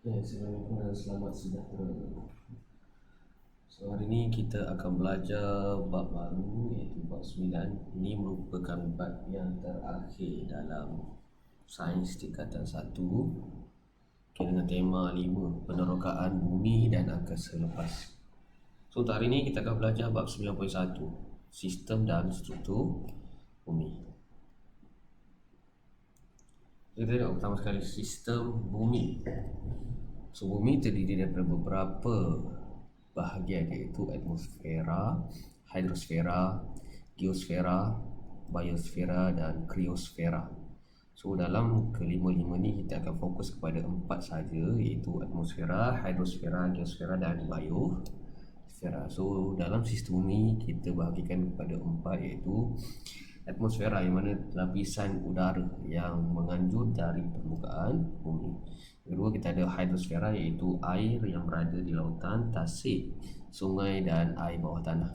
Ya, Assalamualaikum dan selamat sejahtera. So, hari ini kita akan belajar bab baru iaitu bab 9. Ini merupakan bab yang terakhir dalam sains tingkatan 1 dengan tema 5, penerokaan bumi dan angkasa lepas. So, untuk hari ini kita akan belajar bab 9.1, sistem dan struktur bumi. Kita tengok pertama sekali sistem bumi. So, bumi terdiri daripada beberapa bahagian iaitu atmosfera, hidrosfera, geosfera, biosfera dan kriosfera. So dalam kelima-lima ni kita akan fokus kepada 4 saja iaitu atmosfera, hidrosfera, geosfera dan biosfera. So dalam sistem bumi kita bahagikan kepada 4 iaitu atmosfera yang mana lapisan udara yang menganjur dari permukaan bumi. Kedua kita ada hidrosfera iaitu air yang berada di lautan, tasik, sungai dan air bawah tanah.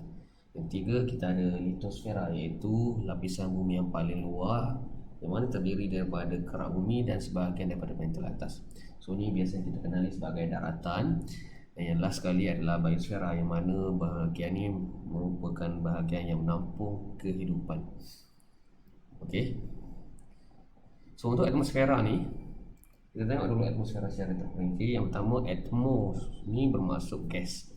Yang tiga kita ada litosfera iaitu lapisan bumi yang paling luar yang mana terdiri daripada kerak bumi dan sebahagian daripada mantel atas. So ini biasa kita kenali sebagai daratan. Dan yang last sekali adalah biosfera yang mana bahagian ini merupakan bahagian yang menampung kehidupan. Okey. So untuk atmosfera ni kita tengok dulu atmosfera secara terperinci. Yang pertama, atmos ni bermaksud gas.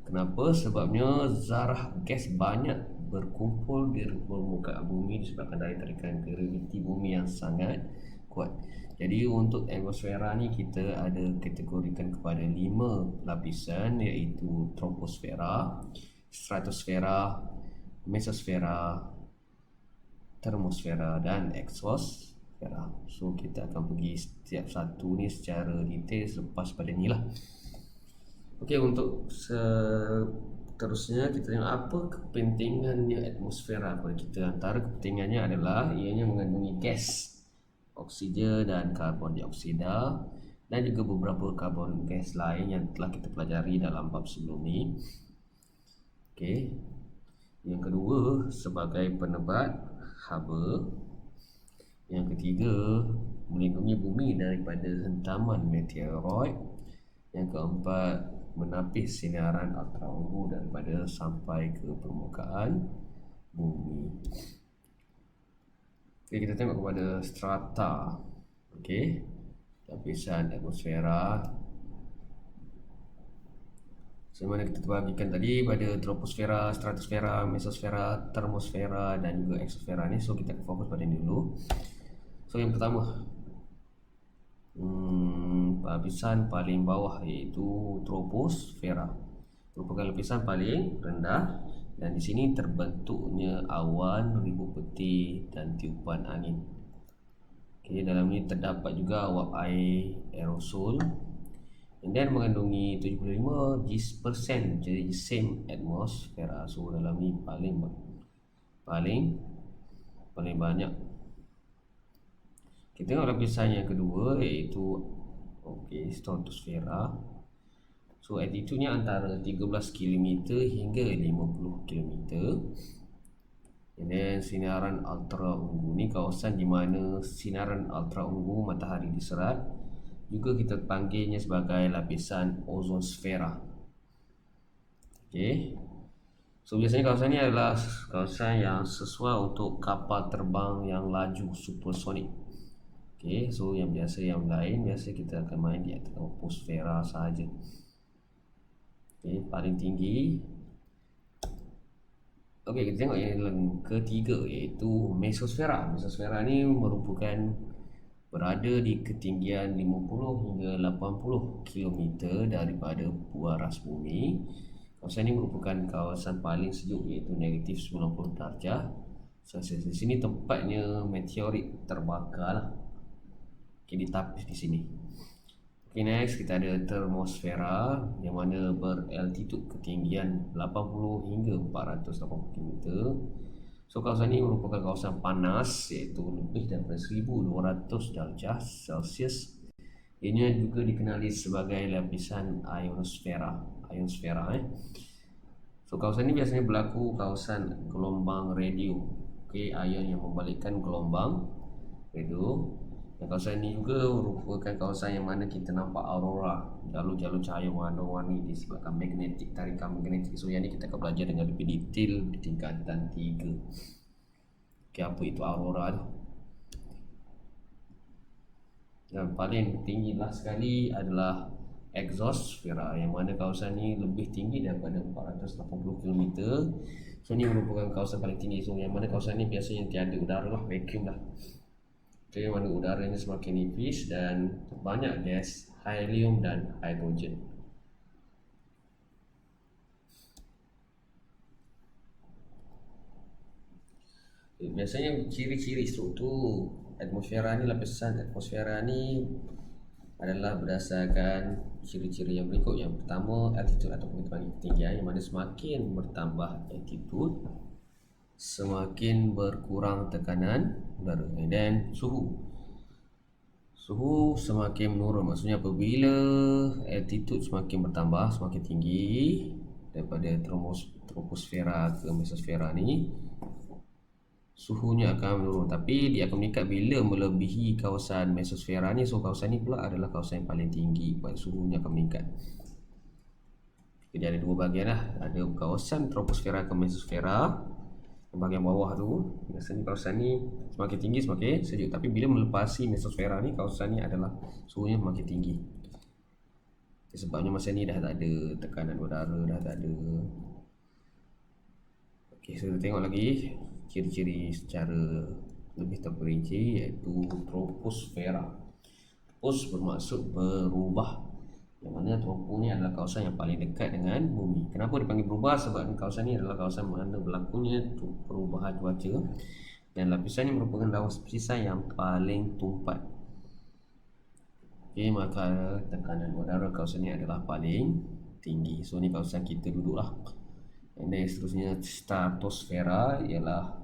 Kenapa? Sebabnya zarah gas banyak berkumpul di permukaan bumi disebabkan dari tarikan graviti bumi yang sangat kuat. Jadi untuk atmosfera ni kita ada kategorikan kepada 5 lapisan iaitu troposfera, stratosfera, mesosfera, termosfera dan exosfera. So kita akan pergi setiap satu ni secara detail selepas pada ni lah. Okey, untuk seterusnya kita tengok apa kepentingannya atmosfera kepada kita. Antara kepentingannya adalah ianya mengandungi gas, oksigen dan karbon dioksida dan juga beberapa karbon gas lain yang telah kita pelajari dalam bab sebelum ni. Okey. Yang kedua, sebagai penebat haba. Yang ketiga, melindungi bumi daripada hentaman meteoroid. Yang keempat, menapis sinaran ultraviolet daripada sampai ke permukaan bumi. Okey, kita tengok kepada strata. Okey, lapisan atmosfera. Semana kita bahagikan tadi pada troposfera, stratosfera, mesosfera, termosfera dan juga exosfera ni. So kita fokus pada ni dulu. So yang pertama, lapisan paling bawah iaitu troposfera, merupakan lapisan paling rendah dan di sini terbentuknya awan, ribu peti dan tiupan angin. Okey, dalam ini terdapat juga uap air aerosol dan mengandungi 75% jadi same atmosfera. So dalam ni paling banyak. Kita tengok lapisan yang kedua iaitu stratosfera. So altitude-nya antara 13 km hingga 50 km. Dan sinaran ultra ungu ni kawasan di mana sinaran ultra ungu matahari diserat. Juga kita panggilnya sebagai lapisan ozonsfera. Okey. So biasanya kawasan ni adalah kawasan yang sesuai untuk kapal terbang yang laju supersonik. Okey, so yang lain biasa kita akan main di atas troposfera sahaja. Okey, paling tinggi. Okey, kita tengok yang ketiga iaitu mesosfera. Mesosfera ni merupakan berada di ketinggian 50 hingga 80 km daripada buaras bumi. Kawasan ini merupakan kawasan paling sejuk iaitu negatif 90 darjah Celsius. Di sini tempatnya meteorit terbakar lah. Okay, ditapis di sini. Okay, next kita ada termosfera yang mana beraltitude ketinggian 80 hingga 480 km. So kawasan ini merupakan kawasan panas iaitu lebih daripada 1200 darjah Celsius. Ianya juga dikenali sebagai lapisan ionosfera. So kawasan ini biasanya berlaku kawasan gelombang radio. Okey, ion yang membalikkan gelombang radio Dan kawasan ini juga merupakan kawasan yang mana kita nampak aurora, jalur-jalur cahaya warna-warni disebabkan magnetik, tarikan magnetik. So yang ni kita akan belajar dengan lebih detail di tingkatan 3. Okay, apa itu aurora tu? Dan paling tinggi lah sekali adalah exosfera, yang mana kawasan ni lebih tinggi daripada 480 km. So ni merupakan kawasan paling tinggi. So yang mana kawasan ni biasanya tiada udara lah, vacuum lah. Yang mana udaranya semakin nipis dan banyak gas helium dan hidrogen. Biasanya ciri-ciri struktur atmosfera ni, lapisan atmosfera ni adalah berdasarkan ciri-ciri yang berikut. Yang pertama, altitude ataupun kita panggil ketinggian, yang mana semakin bertambah altitude, semakin berkurang tekanan udara. Dan suhu semakin menurun. Maksudnya apabila altitude semakin bertambah, semakin tinggi daripada troposfera ke mesosfera ni, suhunya akan menurun. Tapi dia akan meningkat bila melebihi kawasan mesosfera ni. So kawasan ni pula adalah kawasan yang paling tinggi, suhunya akan meningkat. Jadi ada dua bahagian lah. Ada kawasan troposfera ke mesosfera. Bahagian bawah tu, biasanya kawasan ni semakin tinggi semakin sejuk. Tapi bila melepasi mesosfera ni, kawasan ni adalah suhunya semakin tinggi. Sebabnya masa ni dah tak ada tekanan udara, dah tak ada. Okey, so kita tengok lagi ciri-ciri secara lebih terperinci, iaitu troposfera. Tropos bermaksud berubah, yang mana tropo ni adalah kawasan yang paling dekat dengan bumi. Kenapa dipanggil berubah? Sebab kawasan ni adalah kawasan mana berlakunya perubahan cuaca, dan lapisan ni merupakan lapisan yang paling tumpat. Okay, maka tekanan udara kawasan ni adalah paling tinggi. So ni kawasan kita duduk lah. Dan seterusnya stratosfera ialah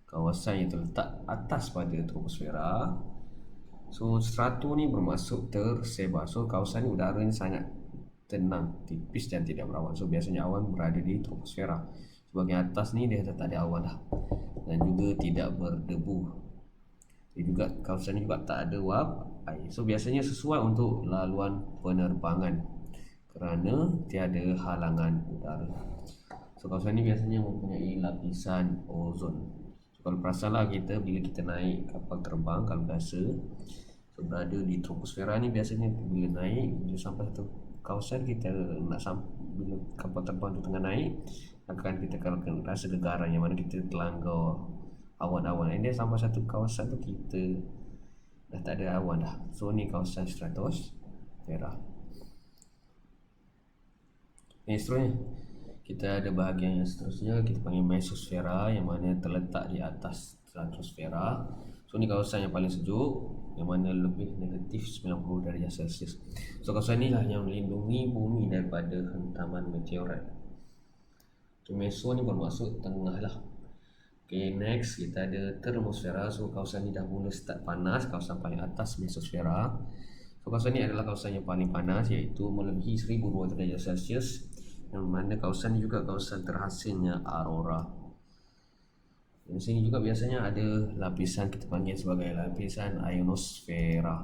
kawasan yang terletak atas pada troposfera. So strato ni bermaksud tersebar. So kawasan ni udara ni sangat tenang, tipis dan tidak berawan. So biasanya awan berada di troposfera. Sebahagian atas ni dia tak ada awan dah, dan juga tidak berdebu. Dia juga kawasan ni juga tak ada wap air. So biasanya sesuai untuk laluan penerbangan kerana tiada halangan udara. So kawasan ni biasanya mempunyai lapisan ozon. Kalau perasanlah kita bila kita naik kapal terbang, kalau biasa berada di troposfera ni, biasanya bila naik, bila sampai satu kawasan, kita nak bila kapal terbang tu tengah naik, kita akan rasa gegaran, yang mana kita terlanggar awan-awan. Dan dia sampai satu kawasan tu kita dah tak ada awan dah. So ni kawasan stratosfera. Seterusnya kita ada bahagian yang seterusnya, kita panggil mesosfera, yang mana terletak di atas stratosfera. So ni kawasan yang paling sejuk, yang mana lebih negatif 90 darjah Celsius. So kawasan ni lah yang melindungi bumi daripada hentaman meteorit. Okay, meso ni bermaksud tengah lah. Okay, next kita ada termosfera. So kawasan ni dah mula start panas, kawasan paling atas mesosfera. So kawasan ni adalah kawasan yang paling panas, iaitu melebihi 1200 darjah Celsius, yang mana kawasan ni juga kawasan terhasilnya aurora. Di sini juga biasanya ada lapisan kita panggil sebagai lapisan ionosfera.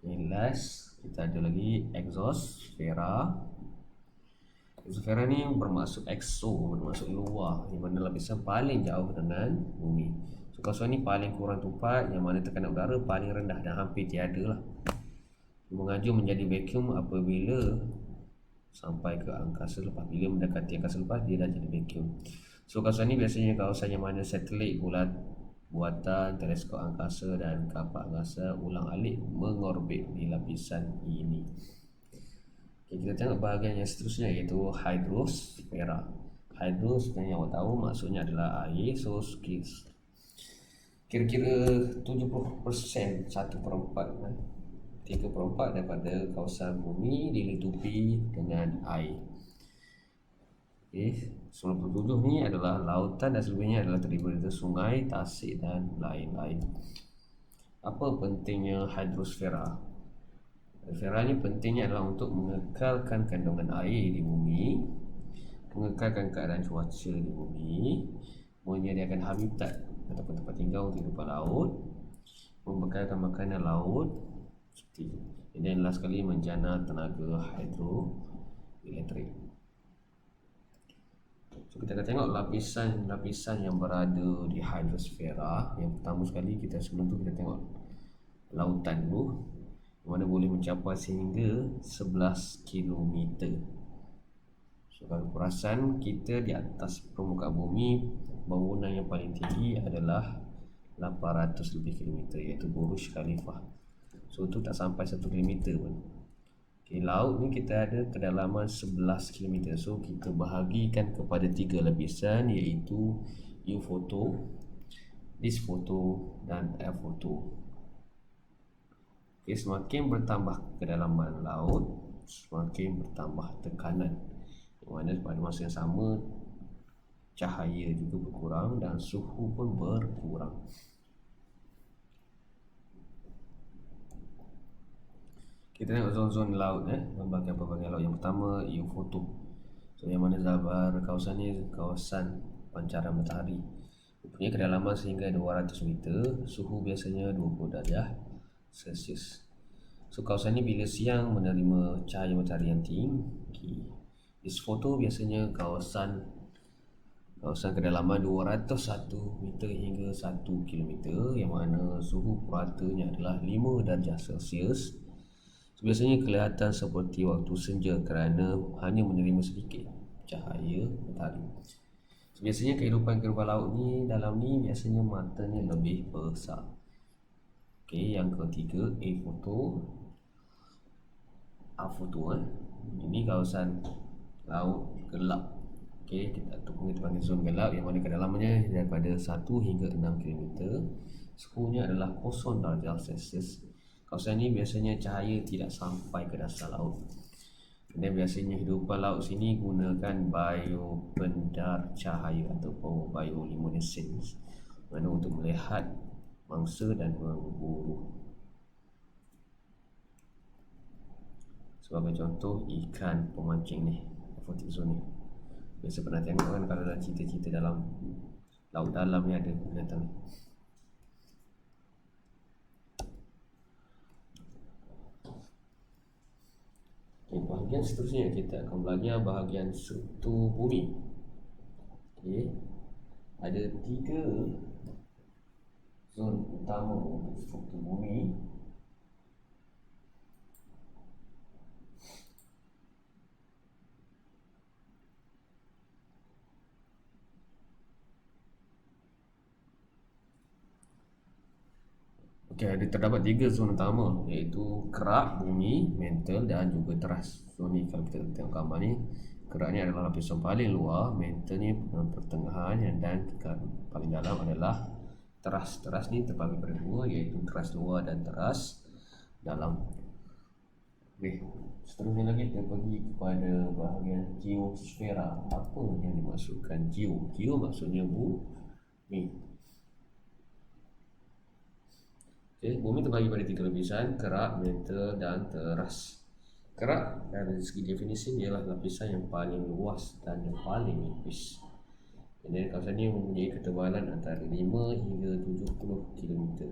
Last kita ada lagi exosfera. Exosfera ni bermaksud exo, bermaksud luar, yang mana lapisan paling jauh dengan bumi. So kawasan ni paling kurang tumpat, yang mana tekanan udara paling rendah dan hampir tiada lah. Mengaju menjadi vacuum apabila sampai ke angkasa lepas. Bila mendekati angkasa lepas, dia dah jadi vacuum. So kawasan ni biasanya kawasan yang mana satelit buatan teleskop angkasa dan kapal angkasa ulang-alik mengorbit di lapisan ini. Okay, kita tengok bahagian yang seterusnya, iaitu hydrosfera. Hydro sebenarnya awak tahu maksudnya adalah air. So kira-kira 70%, 3/4 daripada kawasan bumi diliputi dengan air. Okay, 97 ni adalah lautan dan selebihnya adalah terdiri dari sungai, tasik dan lain-lain. Apa pentingnya hydrosfera? Hydrosfera ni pentingnya adalah untuk mengekalkan kandungan air di bumi, mengekalkan keadaan cuaca di bumi, menyediakan habitat ataupun tempat tinggal untuk kehidupan laut, membekalkan makanan laut seperti itu. Dan last sekali menjana tenaga hidroelektrik. So kita akan tengok lapisan-lapisan yang berada di hidrosfera. Yang pertama sekali sebelum tu kita tengok lautan dulu, mana boleh mencapai sehingga 11 km. So kalau perasan kita di atas permukaan bumi, bangunan yang paling tinggi adalah 800 lebih kilometer, iaitu Burj Khalifa. So tu tak sampai 1 km pun. Okay, laut ni kita ada kedalaman 11 km. So kita bahagikan kepada 3 lapisan, iaitu U photo, dis photo dan air photo. Okay, semakin bertambah kedalaman laut, semakin bertambah tekanan, yang mana pada masa yang sama cahaya juga berkurang dan suhu pun berkurang. Kita tengok zon-zon laut, bahagian-bahagian laut. Yang pertama, U photo. So yang mana Zabar kawasan ni kawasan pancaran matahari. Punya kedalaman sehingga 200 meter, suhu biasanya 20 darjah Celsius. So kawasan ni bila siang menerima cahaya matahari yang tinggi. This photo biasanya kawasan kedalaman 201 meter hingga 1 km, yang mana suhu puratanya adalah 5 darjah Celsius. So, biasanya kelihatan seperti waktu senja kerana hanya menerima sedikit cahaya matahari. So, biasanya kehidupan laut ni dalam ni biasanya matanya lebih besar. Okey, yang ketiga A photo. Ini kawasan laut gelap. Okey, kita panggil zon gelap, yang mana kedalamannya daripada 1 hingga 6 km. Suhunya adalah 0 darjah Celsius. Kawasan ini biasanya cahaya tidak sampai ke dasar laut. Dan biasanya hidupan laut sini gunakan biopendar cahaya atau bioluminescence, mana untuk melihat mangsa dan memburu. Sebagai contoh, ikan pemancing ni, aquatic zone ni. Biasa pernah tengok kan kalau dalam cerita-cerita dalam laut dalam ni ada binatang ni. Okay, bahagian seterusnya kita akan belajar bahagian struktur bumi. Okay, ada 3 zon utama untuk struktur bumi. Okey, terdapat 3 zon utama, iaitu kerak bumi, mantle dan juga teras. Zon ni kalau kita tengok gambar ni, kerak ni adalah lapisan paling luar, mantle ni pertengahan, dan paling dalam adalah teras. Teras ni terbagi pada 2, iaitu teras luar dan teras dalam. Okey, seterusnya lagi kita pergi kepada bahagian geosfera. Apa yang dimaksudkan geo? Geo maksudnya bumi. Okay, bumi terbagi pada 3 lapisan, kerak, mantle dan teras. Kerak dari segi definisi ialah lapisan yang paling luas dan yang paling nipis. Dan kawasan ini mempunyai ketebalan antara 5 hingga 70 km,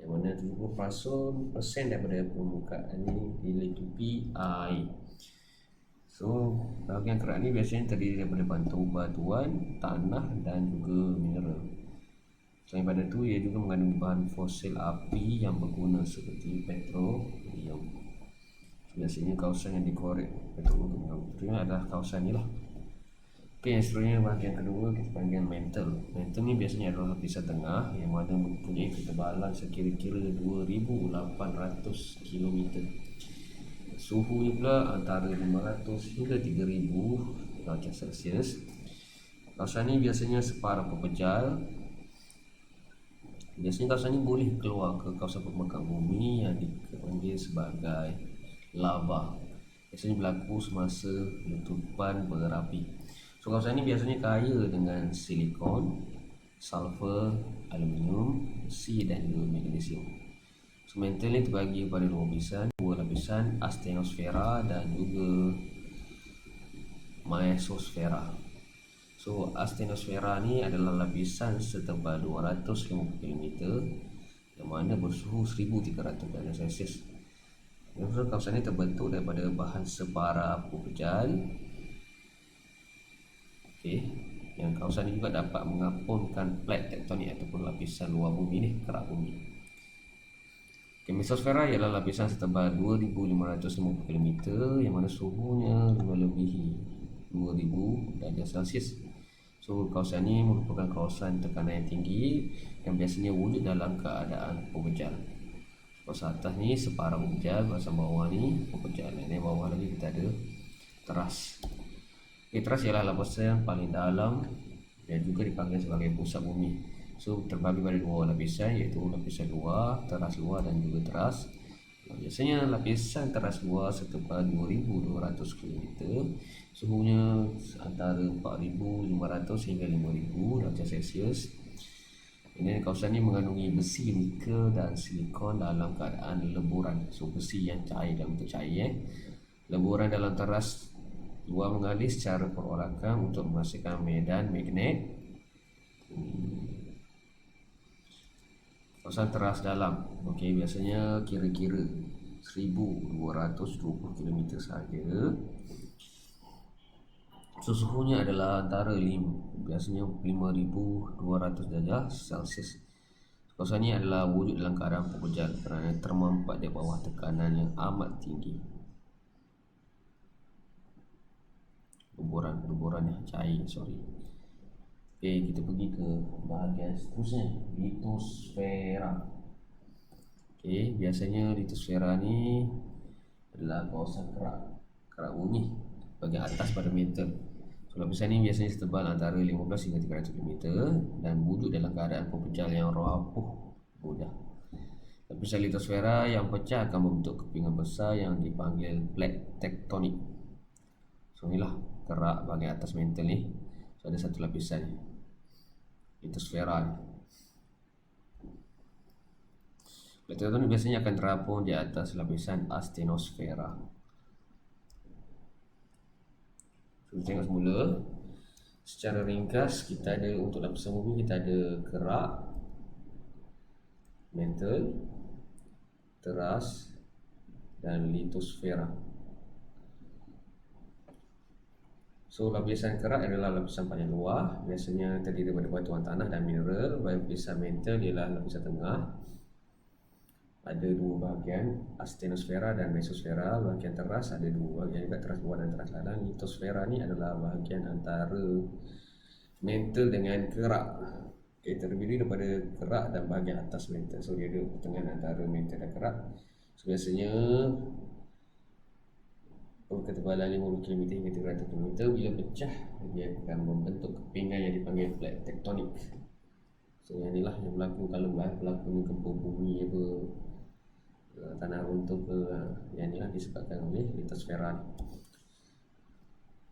yang mana 70% daripada permukaan ini diliputi air. So bahagian kerak ni biasanya terdiri daripada batuan, tanah dan juga mineral. Selain pada itu, ia juga mengandungi bahan fosil api yang berguna seperti petroleum. Biasanya kawasan yang dikorek petroleum adalah kawasan ni lah. Okey, yang seterusnya bahagian kedua kita panggil mantle. Mantle ni biasanya adalah lapisan tengah yang mana mempunyai ketebalan sekira-kira 2,800 km. Suhunya pula antara 500 hingga 3,000 darjah Celsius. Kawasan ni biasanya separuh pepejal. Biasanya kawasan ini boleh keluar ke kawasan permukaan bumi yang dipanggil sebagai lava. Biasanya berlaku semasa letupan berapi. So kawasan ini biasanya kaya dengan silikon, sulfur, aluminium, besi dan juga magnesium. So mantle ini terbagi pada 2 lapisan, astenosfera dan juga mesosfera. So astenosfera ni adalah lapisan setebal 250 km yang mana bersuhu 1300 darjah Celsius. Yang kawasan ini terbentuk daripada bahan sebara pupejal. Okey, yang kawasan ini juga dapat mengampunkan plate tektonik ataupun lapisan luar bumi ni, kerak bumi. Okay, mesosfera ialah lapisan setebal 2550 km yang mana suhunya melebihi 2000 darjah Celsius. So kawasan ini merupakan kawasan tekanan yang tinggi yang biasanya wujud dalam keadaan pupejal. Kawasan atas ni separa pupejal, kawasan bawah ni pupejal. Yang bawah lagi kita ada teras. Teras ialah lapisan yang paling dalam dan juga dipanggil sebagai pusat bumi. So terbagi pada dua lapisan, iaitu lapisan luar, teras luar dan juga teras. Biasanya lapisan teras luar setebal 2200 km, suhunya antara 4500 hingga 5000 darjah Celsius. Ini kawasan ini mengandungi besi, nikel dan silikon dalam keadaan leburan. So besi yang cair dalam bentuk cair. Leburan dalam teras luar mengalir secara perolakan untuk menghasilkan medan magnet. Kawasan teras dalam, okey, biasanya kira-kira 1220 km saja. Suhunya adalah antara biasanya 5200 darjah Celsius. Kawasan ini adalah wujud dalam keadaan pupejal kerana termempat di bawah tekanan yang amat tinggi. Luburan cair, Okay, kita pergi ke bahagian seterusnya, litosfera. Okay, biasanya litosfera ni adalah kawasan kerak bumi bahagian atas pada metal. So lapisan ni biasanya setebal antara 15 hingga 300 km dan wujud dalam keadaan pupejal yang rapuh mudah. Lapisan litosfera yang pecah akan membentuk kepingan besar yang dipanggil plate tektonik. So inilah kerak bahagian atas mantle ni. So ada satu lapisan ni, litosfera ni. Plate tektonik biasanya akan terapung di atas lapisan astenosfera. So kita tengok semula secara ringkas. Kita ada untuk lapisan bumi, kita ada kerak, mantle, teras dan litosfera. So lapisan kerak adalah lapisan paling luar, biasanya terdiri daripada batuan tanah dan mineral. Lapisan mantle ialah lapisan tengah, ada dua bahagian, astenosfera dan mesosfera. Bahagian teras ada dua bahagian juga, teras luar dan teras dalam. Litosfera ni adalah bahagian antara mantle dengan kerak. Okay, terdiri daripada kerak dan bahagian atas mantle. So dia ada pertengahan antara mantle dan kerak. So biasanya ketebalan 50 km hingga 300 km. Bila pecah, dia akan membentuk kepingan yang dipanggil plate tektonik. So yang inilah yang berlaku kalau berlaku gempa bumi apa, tanah runtuh ke, yang inilah disebabkan oleh litosfera.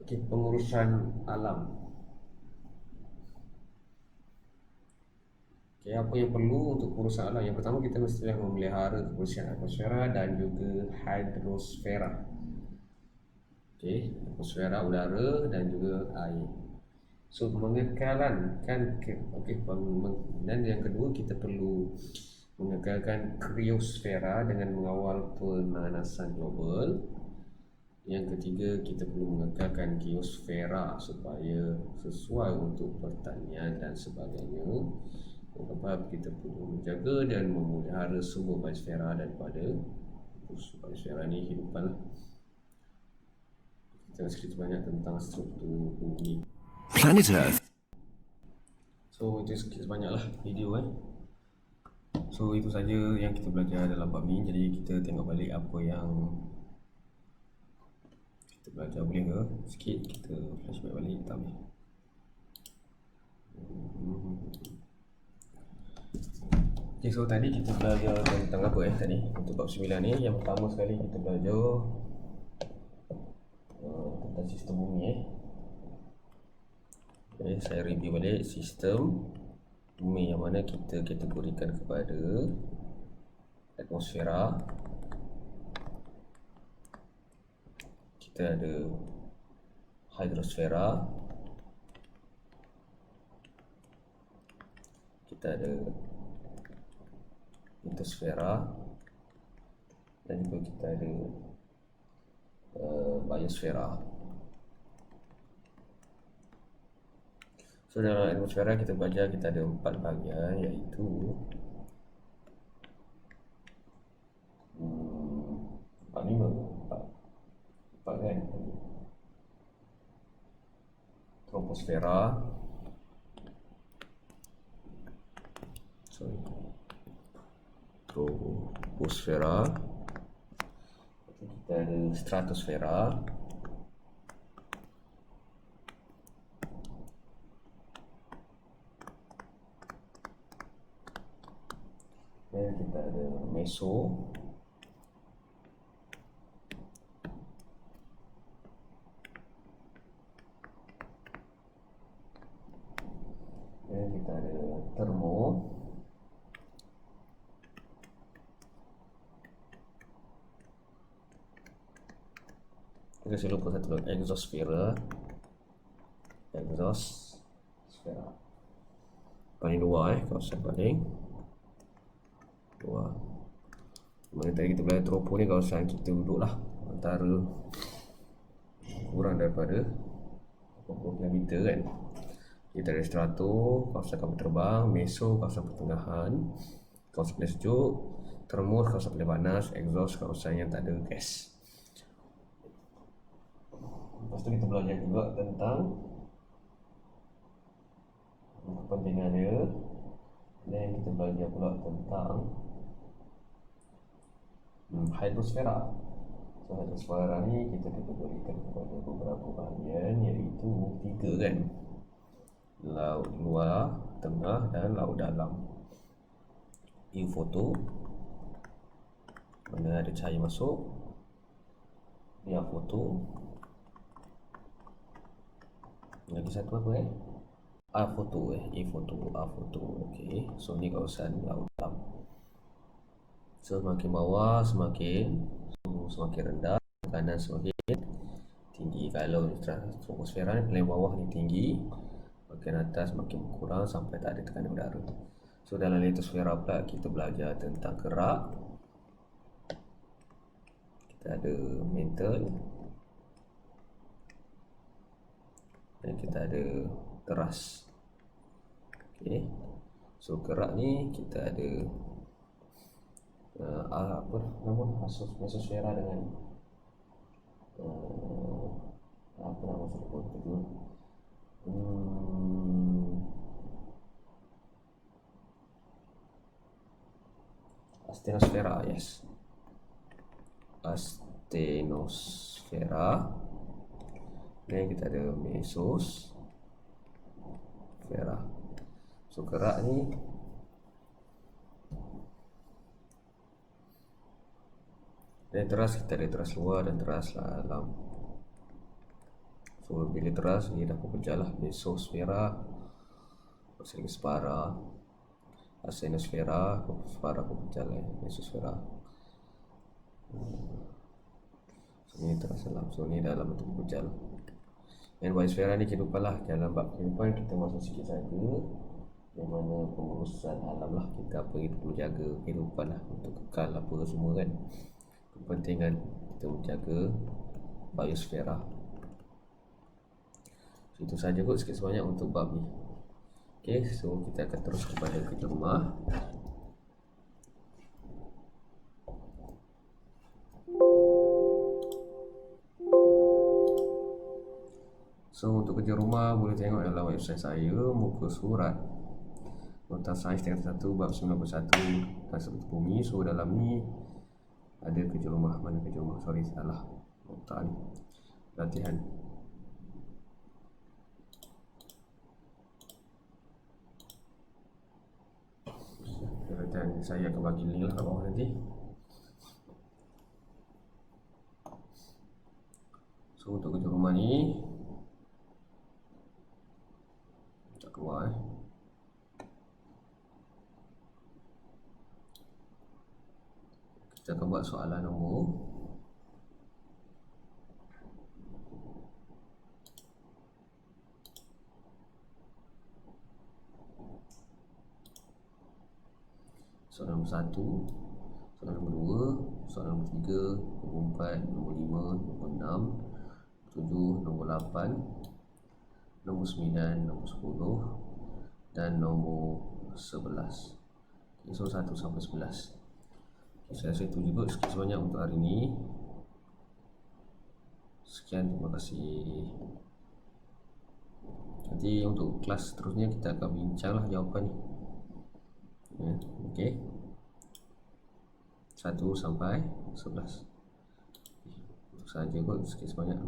Okey, pengurusan alam. Okay, apa yang perlu untuk pengurusan alam? Yang pertama, kita mestilah memelihara kebersihan atmosfera dan juga hidrosfera. Okay, atmosfera, udara dan juga air. So mengekalkan dan yang kedua, kita perlu mengekalkan kriosfera dengan mengawal pemanasan global. Yang ketiga, kita perlu mengekalkan geosfera supaya sesuai untuk pertanian dan sebagainya. Sebab kita perlu menjaga dan memelihara sumber biosfera daripada biosfera ni hidupan lah. Kita cerita banyak tentang struktur bumi, Planet Earth. so itu sikit sebanyak lah video So itu saja yang kita belajar dalam bab ni. Jadi kita tengok balik apa yang kita belajar, boleh ke? Sikit kita flashback balik, tak boleh. Okay, so tadi kita belajar tentang apa tadi untuk bab 9 ni. Yang pertama sekali kita belajar tentang sistem bumi Okay, saya review balik sistem bumi yang mana kita kategorikan kepada atmosfera, kita ada hidrosfera, kita ada litosfera, dan juga kita ada biosfera. So dalam atmosfera kita belajar kita ada 4 bahagian, iaitu empat kan, troposfera, kita ada stratosfera, dan kita ada meso, dan kita ada termo, kita selalu lupa satu lagi, exosfera paling luar, kawasan paling luar. Mana tadi kita belajar tropo ni kawasan kita duduk lah, antara kurang daripada 40 km kan. Kita ada strato, kawasan kapal terbang, meso, kawasan pertengahan, kawasan paling sejuk, termos, kawasan paling panas, exhaust, kawasan yang tak ada gas. Lepas tu kita belajar juga tentang kepentingan dia, dan kita belajar pula tentang hidrosfera. So hidrosfera ni kita kategorikan kepada beberapa bahagian, iaitu 3 kan, laut luar, tengah dan laut dalam. Eufoto, mana ada cahaya masuk. Diafoto, lagi satu apa afoto, afoto. Okey, so ni kawasan laut dalam. So semakin bawah semakin rendah, kanan semakin tinggi. Kalau troposfera ni paling bawah ni tinggi, makin atas makin kurang sampai tak ada tekanan udara. So dalam litosfera pula kita belajar tentang kerak, kita ada mantle, dan kita ada teras. Okey, so kerak ni kita ada apa nama mesosfera dengan apa nama sebut itu, astenosfera, yes, astenosfera. Dan kita ada mesosfera. So kerak ni dan teras, kita ada teras luar dan teras dalam. So bila teras ni dah pecah lah, mesosfera, astenosfera, pecah lah mesosfera. So ni teras dalam, so ni dalam bentuk pecah lah. Dan biosfera ni kehidupan lah, dalam bab kehidupan kita masuk sikit saja, yang mana pengurusan alam lah, kita apa kita perlu jaga kehidupan lah, untuk kekal apa semua kan. Kepentingan kita menjaga biosfera. So, itu saja kot sikit sebanyak untuk bab ni. Okay, so kita akan terus kepada kerja rumah. So untuk kerja rumah boleh tengok dalam website saya, muka surat Nota Sains tingkat 1 bab 91 seperti bumi. So dalam ni ada kerja rumah. Mana kerja rumah? Sorry, salah nota ni. Latihan. Latihan saya akan bagi link lah kat bawah nanti. So untuk kerja rumah ni tak keluar Kita akan buat soalan nombor soalan nombor 1, soalan nombor 2, soalan nombor 3, nombor 4, nombor 5, nombor 6, 7, nombor 8, nombor 9, nombor 10 dan nombor 11. Okay, so 1 sampai 11. Okay, saya rasa itu juga sikit sebanyak untuk hari ini. Sekian, terima kasih. Nanti untuk kelas seterusnya kita akan bincanglah jawapan ni. Okey. 1 sampai 11. Itu sahaja kot, sikit sebanyak.